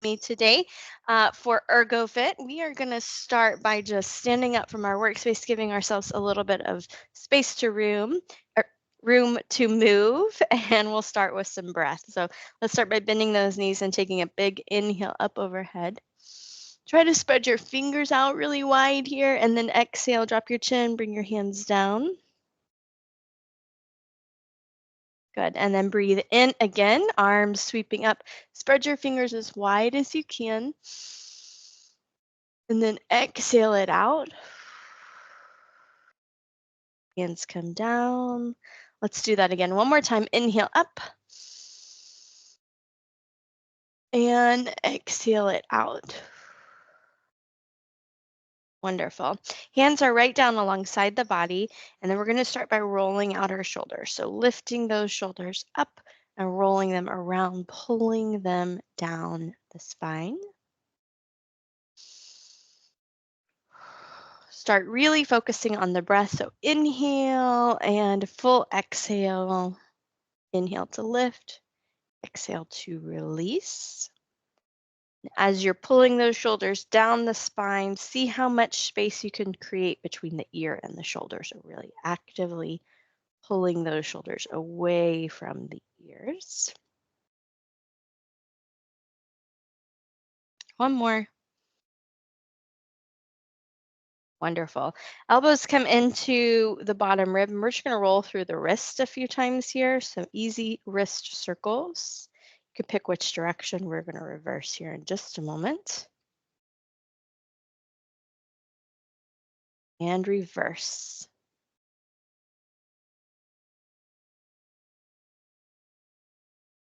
Me today for ErgoFit. We are going to start by just standing up from our workspace, giving ourselves a little bit of space to room to move, and we'll start with some breath. So let's start by bending those knees and taking a big inhale up overhead. Try to spread your fingers out really wide here, and then exhale, drop your chin, bring your hands down. Good. And then breathe in again, arms sweeping up. Spread your fingers as wide as you can. And then exhale it out. Hands come down. Let's do that again. One more time. Inhale up. And exhale it out. Wonderful. Hands are right down alongside the body. And then we're going to start by rolling out our shoulders. So lifting those shoulders up and rolling them around, pulling them down the spine. Start really focusing on the breath. So inhale and full exhale. Inhale to lift. Exhale to release. As you're pulling those shoulders down the spine, see how much space you can create between the ear and the shoulders. So really actively pulling those shoulders away from the ears. One more. Wonderful. Elbows come into the bottom rib, and we're just going to roll through the wrist a few times here. So easy wrist circles. You can pick which direction we're going to reverse here in just a moment. And reverse.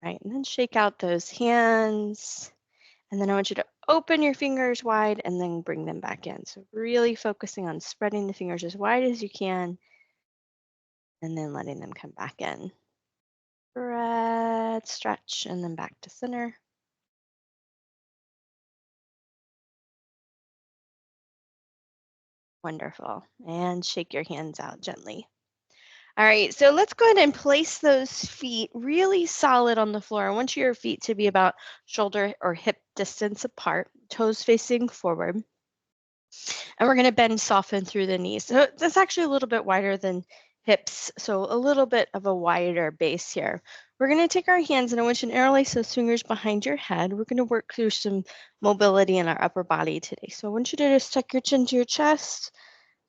Right, and then shake out those hands. And then I want you to open your fingers wide and then bring them back in. So really focusing on spreading the fingers as wide as you can and then letting them come back in. Spread, stretch, and then back to center. Wonderful. And shake your hands out gently. All right, so let's go ahead and place those feet really solid on the floor. I want your feet to be about shoulder or hip distance apart, toes facing forward. And we're going to bend, soften through the knees. So that's actually a little bit wider than hips, so a little bit of a wider base here. We're going to take our hands and I want you to interlace those fingers behind your head. We're going to work through some mobility in our upper body today. So I want you to just tuck your chin to your chest,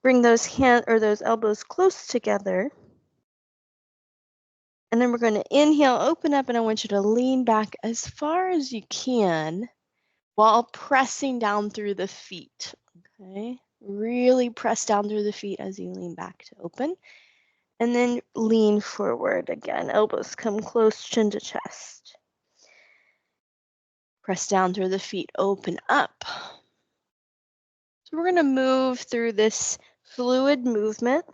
bring those those elbows close together. And then we're going to inhale, open up, and I want you to lean back as far as you can while pressing down through the feet. Okay, really press down through the feet as you lean back to open. And then lean forward again. Elbows come close, chin to chest. Press down through the feet, open up. So we're going to move through this fluid movement.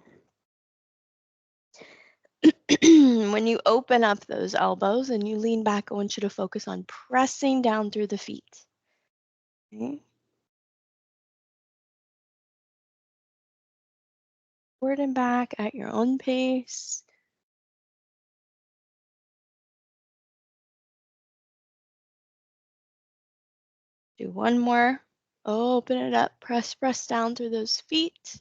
When you open up those elbows and you lean back, I want you to focus on pressing down through the feet. Okay. Forward and back at your own pace. Do one more. Open it up. Press down through those feet.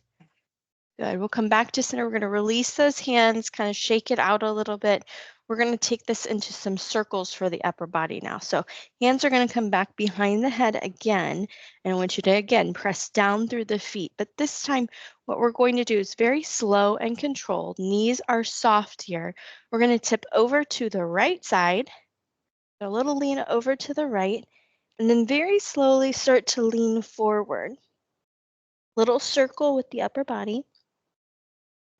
Good. We'll come back to center. We're going to release those hands, kind of shake it out a little bit. We're going to take this into some circles for the upper body now. So hands are going to come back behind the head again. And I want you to, again, press down through the feet. But this time, what we're going to do is very slow and controlled. Knees are soft here. We're going to tip over to the right side. A little lean over to the right. And then very slowly start to lean forward. Little circle with the upper body.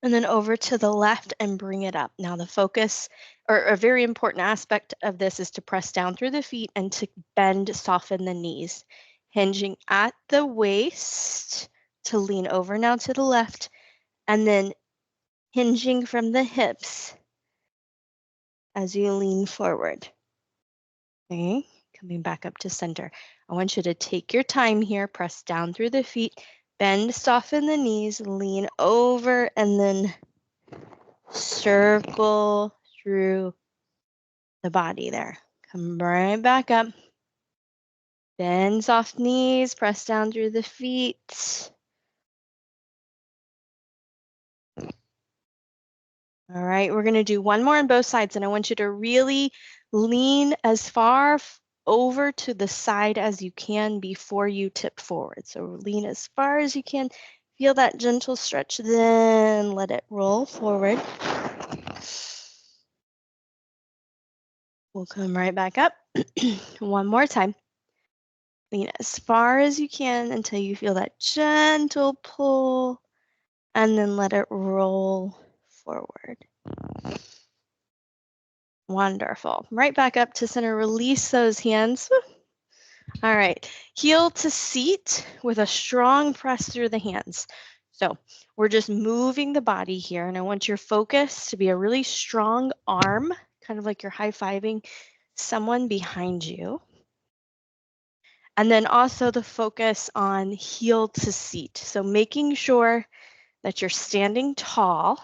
And then over to the left and bring it up. Now the focus, or a very important aspect of this, is to press down through the feet and to bend, soften the knees. Hinging at the waist to lean over now to the left, and then hinging from the hips as you lean forward. Okay, coming back up to center. I want you to take your time here, press down through the feet, bend, soften the knees, lean over, and then circle through the body there. Come right back up. Bend soft knees, press down through the feet. All right, we're going to do one more on both sides, and I want you to really lean as far over to the side as you can before you tip forward. So lean as far as you can. Feel that gentle stretch, then let it roll forward. We'll come right back up. One more time. Lean as far as you can until you feel that gentle pull, and then let it roll forward. Wonderful. Right back up to center. Release those hands. All right. Heel to seat with a strong press through the hands. So we're just moving the body here, and I want your focus to be a really strong arm, kind of like you're high-fiving someone behind you. And then also the focus on heel to seat. So making sure that you're standing tall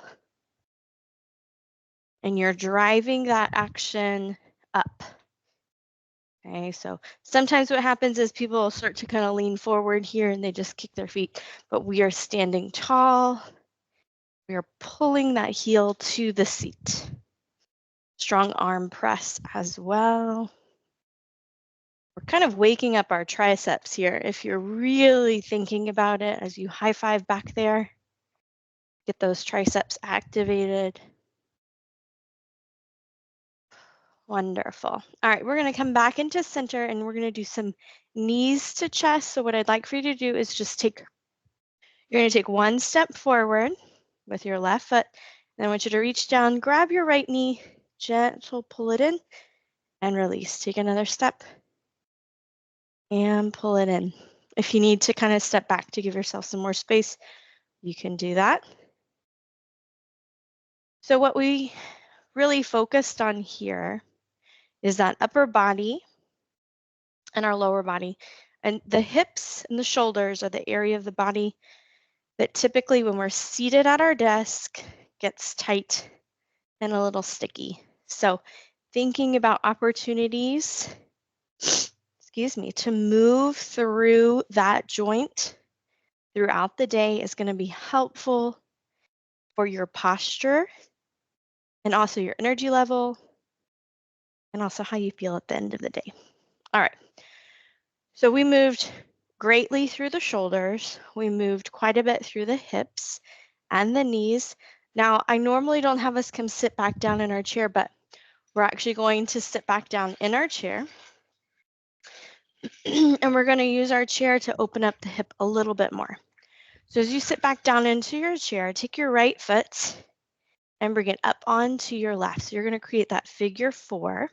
and you're driving that action up. Okay, so sometimes what happens is people start to kind of lean forward here and they just kick their feet, but we are standing tall. We are pulling that heel to the seat. Strong arm press as well. We're kind of waking up our triceps here. If you're really thinking about it as you high five back there, get those triceps activated. Wonderful. All right, we're going to come back into center and we're going to do some knees to chest. So what I'd like for you to do is just you're going to take one step forward with your left foot. And I want you to reach down, grab your right knee, gentle pull it in and release. Take another step and pull it in. If you need to kind of step back to give yourself some more space, you can do that. So what we really focused on here is that upper body and our lower body. And the hips and the shoulders are the area of the body that typically when we're seated at our desk gets tight and a little sticky. So thinking about opportunities, excuse me, to move through that joint throughout the day is going to be helpful for your posture and also your energy level and also how you feel at the end of the day. All right. So we moved greatly through the shoulders. We moved quite a bit through the hips and the knees. Now, I normally don't have us come sit back down in our chair, but we're actually going to sit back down in our chair. And we're going to use our chair to open up the hip a little bit more. So as you sit back down into your chair, take your right foot and bring it up onto your left. So you're going to create that figure 4.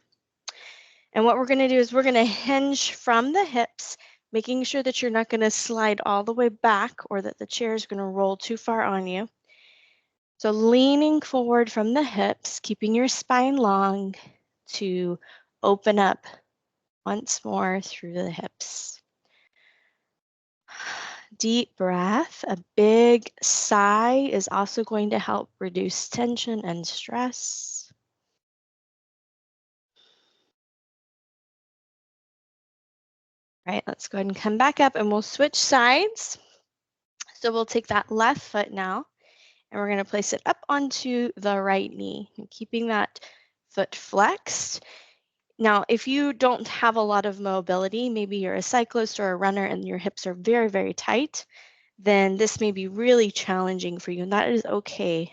And what we're going to do is we're going to hinge from the hips, making sure that you're not going to slide all the way back or that the chair is going to roll too far on you. So leaning forward from the hips, keeping your spine long to open up once more through the hips. Deep breath. A big sigh is also going to help reduce tension and stress. All right, let's go ahead and come back up and we'll switch sides. So we'll take that left foot now and we're going to place it up onto the right knee, and keeping that foot flexed. Now, if you don't have a lot of mobility, maybe you're a cyclist or a runner and your hips are very, very tight, then this may be really challenging for you, and that is okay.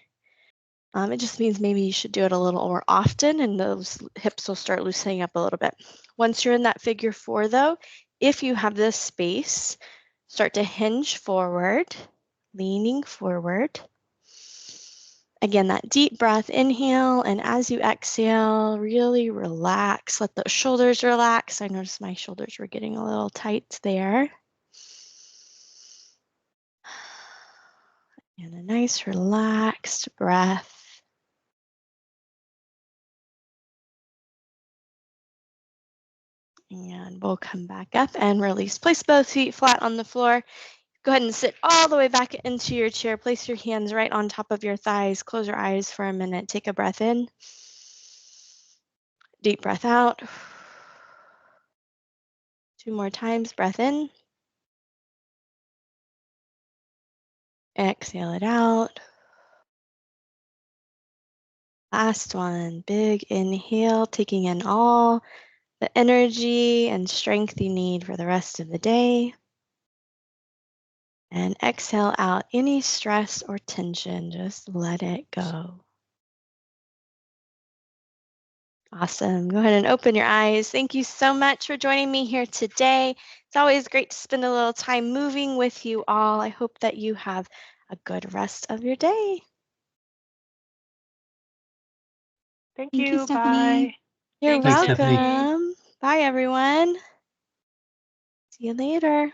It just means maybe you should do it a little more often and those hips will start loosening up a little bit. Once you're in that figure 4 though, if you have this space, start to hinge forward, leaning forward. Again, that deep breath, inhale, and as you exhale, really relax. Let the shoulders relax. I noticed my shoulders were getting a little tight there. And a nice relaxed breath. And we'll come back up and release. Place both feet flat on the floor. Go ahead and sit all the way back into your chair. Place your hands right on top of your thighs. Close your eyes for a minute. Take a breath in. Deep breath out. 2 more times. Breath in. Exhale it out. Last one. Big inhale, taking in all the energy and strength you need for the rest of the day. And exhale out any stress or tension. Just let it go. Awesome. Go ahead and open your eyes. Thank you so much for joining me here today. It's always great to spend a little time moving with you all. I hope that you have a good rest of your day. Thank Thank you, you. Stephanie. Bye. You're Thanks, Stephanie. welcome. Bye, everyone. See you later.